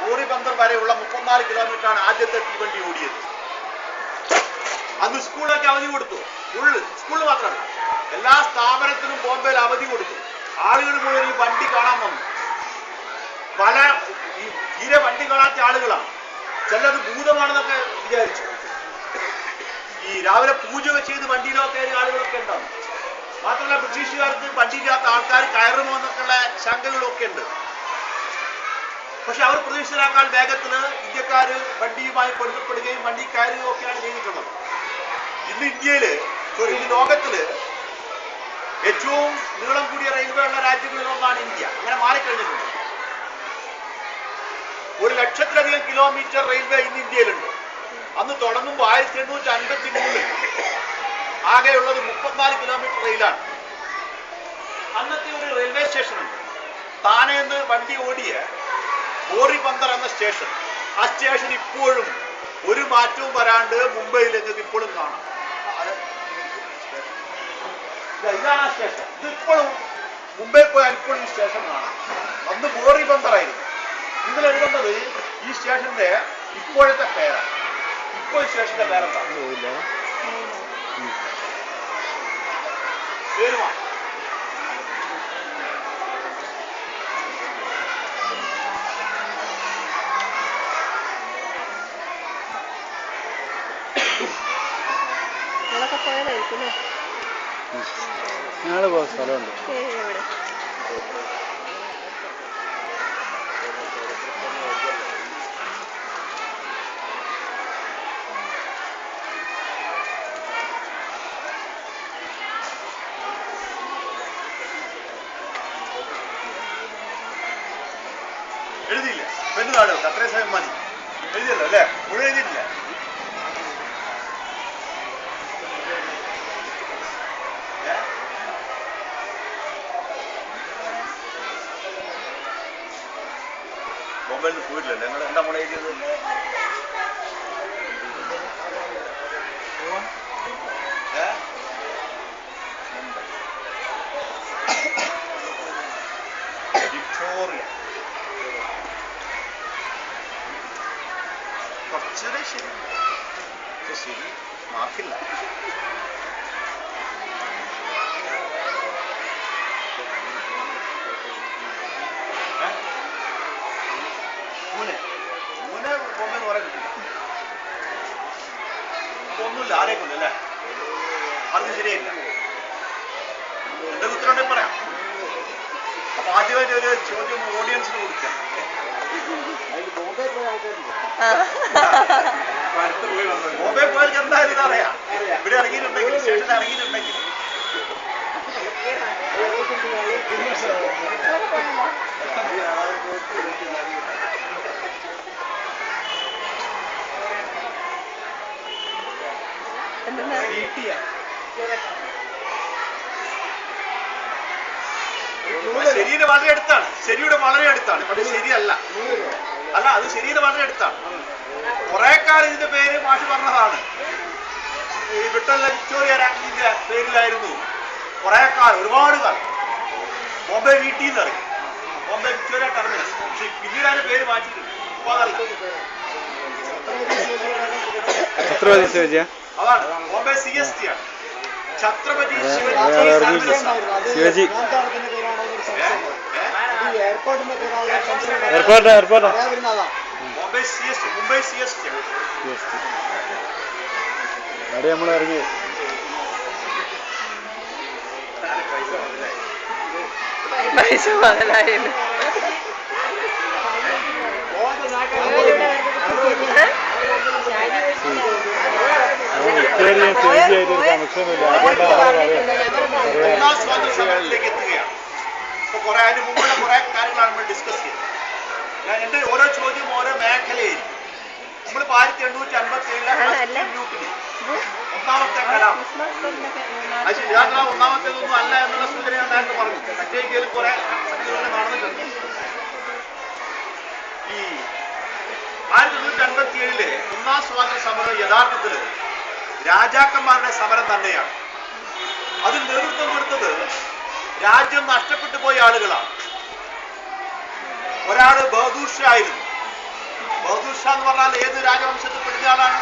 ബോറിബന്ദർ വരെയുള്ള 34 കിലോമീറ്ററാണ് ആദ്യത്തെ തീവണ്ടി ഓടിയത്. അന്ന് സ്കൂളൊക്കെ അവധി കൊടുത്തു. സ്കൂളിൽ മാത്രമല്ല, എല്ലാ സ്ഥാപനത്തിനും ബോംബെയിൽ അവധി കൊടുത്തു. ആളുകൾ മുഴുവൻ ഈ വണ്ടി കാണാൻ വന്നു. പല ഈ തീരെ വണ്ടി കാണാത്ത ആളുകളാണ്. ചിലത് ഭൂതമാണെന്നൊക്കെ വിചാരിച്ചു. ഈ രാവിലെ പൂജയൊക്കെ ചെയ്ത് വണ്ടിയിലൊക്കെ ആളുകളൊക്കെ ഉണ്ടാവും. മാത്രമല്ല, ബ്രിട്ടീഷുകാർക്ക് വണ്ടിയില്ലാത്ത ആൾക്കാർ കയറുമോ എന്നൊക്കെയുള്ള ശങ്കകളൊക്കെ ഉണ്ട്. പക്ഷെ അവർ പ്രതീക്ഷിച്ചതിനേക്കാൾ വേഗത്തിൽ ഇന്ത്യക്കാർ വണ്ടിയുമായി പൊരുത്തപ്പെടുകയും വണ്ടി കയറുകയും ഒക്കെയാണ് ചെയ്തിട്ടുള്ളത്. ഇന്ന് ഇന്ത്യയില്, ഇന്ന് ലോകത്തില് ഏറ്റവും നീളം കൂടിയ റെയിൽവേ ഉള്ള രാജ്യങ്ങളിൽ ഒന്നാണ് ഇന്ത്യ. അങ്ങനെ മാറിക്കഴിഞ്ഞിട്ടുണ്ട്. 1,00,000-ലധികം കിലോമീറ്റർ റെയിൽവേ ഇന്ന് ഇന്ത്യയിലുണ്ട്. അന്ന് തുടങ്ങുമ്പോൾ 1853 ആകെയുള്ളത് 34 കിലോമീറ്റർ റെയിലാണ്. അന്നത്തെ ഒരു റെയിൽവേ സ്റ്റേഷൻ ഉണ്ട്. താനേന്ന് വണ്ടി ഓടിയ ബോറിബന്ദർ എന്ന സ്റ്റേഷൻ. ആ സ്റ്റേഷൻ ഇപ്പോഴും ഒരു മാറ്റവും വരാണ്ട് മുംബൈയിൽ നിങ്ങൾക്ക് ഇപ്പോഴും കാണാം. ഇതാണ് ആ സ്റ്റേഷൻ. ഇതിപ്പോഴും മുംബൈ പോയാൽ ഇപ്പോഴും ഈ സ്റ്റേഷൻ കാണാം. അന്ന് ബോറിബന്ദർ ആയിരുന്നു. ഇതിൽ എഴുതുന്നത് ഈ സ്റ്റേഷന്റെ ഇപ്പോഴത്തെ പേരാണ്. ഇപ്പോൾ സ്റ്റേഷന്റെ പേരെന്താണ്? പേരുമാണ്. ഞങ്ങള് പോയ സ്ഥലമുണ്ട്. എഴുതിയില്ല. പെണ്ണുനാട് അത്രയും സമയം മതി. എഴുതിയല്ലോ അല്ലേ? മുഴുവൻ എഴുതിയിട്ടില്ല. ബോംബെയിൽ പോയിട്ടില്ല. ഞങ്ങൾ എന്താ മോളെ എഴുതിയത്? വിക്ടോറിയ. കുറച്ചുകൂടെ ശരി. ശരി മാർക്കില്ല. ബോംബെ എന്ന് പറയാൻ കിട്ടില്ല. അതൊന്നുമില്ല. ആരെ കൊല്ലല്ലേ? ആർക്കും ശരിയായില്ല. എന്റെ ഉത്തരവുണ്ടെങ്കിൽ പറയാം. അപ്പൊ ആദ്യമായിട്ട് ഒരു ചോദ്യം ഓഡിയൻസിന് കൊടുക്കാം. ബോംബെ പോയാൽ എന്തായാലും ഇതറിയാം. ഇവിടെ ഇറങ്ങിയിട്ടുണ്ടെങ്കിൽ, സ്റ്റേഷനിൽ ഇറങ്ങിയിട്ടുണ്ടെങ്കിൽ ശരിയുടെ വളരെ അടുത്താണ്. ശരിയുടെ വളരെ അടുത്താണ്. പക്ഷെ ശരിയല്ല. അല്ല, അത് ശരിയുടെ വളരെ അടുത്താണ്. കുറെ കാലം ഇതിന്റെ പേര് മാഷ് പറഞ്ഞതാണ്. ഈ ബ്രിട്ടനിലെ വിക്ടോറിയ റാങ്കിന്റെ പേരിലായിരുന്നു കുറെ കാലം, ഒരുപാട് കാലം. ബോംബെ വീട്ടിൽ നിന്ന് ഇറങ്ങി ബോംബെ വിക്ടോറിയ ടെർമിനസ്. പക്ഷെ പിന്നീട് അതിന്റെ പേര് മാറ്റിയിട്ടുണ്ട്. അപ്പൊ അതല്ല, അതാണ് ബോംബെ CST ആണ്. Chhatrapati Shivaji airport Bombay CST, Mumbai CST അവിടെ നമ്മൾ ഇറങ്ങി. പൈസ മുതലായില്ല. ഒന്നാം സ്വാതന്ത്ര്യസമരത്തിലേക്ക് എത്തുകയാണ്. ഇപ്പൊ കുറെ അതിന് മുമ്പുള്ള കുറെ കാര്യങ്ങളാണ് നമ്മൾ ഡിസ്കസ് ചെയ്തത്. എന്റെ ഓരോ ചോദ്യം ഓരോ മേഖലയായിരിക്കും. നമ്മളിപ്പോ 1857 ഒന്നാമത്തെ കലാം. അത് ശരിയാക്കണം. ഒന്നാമത്തേതൊന്നും അല്ല എന്നുള്ള സൂചന ഞാൻ നേരത്തെ പറഞ്ഞു. മറ്റേക്കലും കുറെ സംഗതികൾ നടന്നിട്ടുണ്ട്. ഈ 1857 ഒന്നാം സ്വാതന്ത്ര്യ സമരം യഥാർത്ഥത്തിൽ രാജാക്കന്മാരുടെ സമരം തന്നെയാണ്. അതിൽ നേതൃത്വം കൊടുത്തത് രാജ്യം നഷ്ടപ്പെട്ടു പോയ ആളുകളാണ്. ഒരാള് ബഹദൂർ ഷാ ആയിരുന്നു. ബഹദൂർ ഷാ എന്ന് പറഞ്ഞാൽ ഏത് രാജവംശത്തിൽ പെടുന്ന ആളാണ്?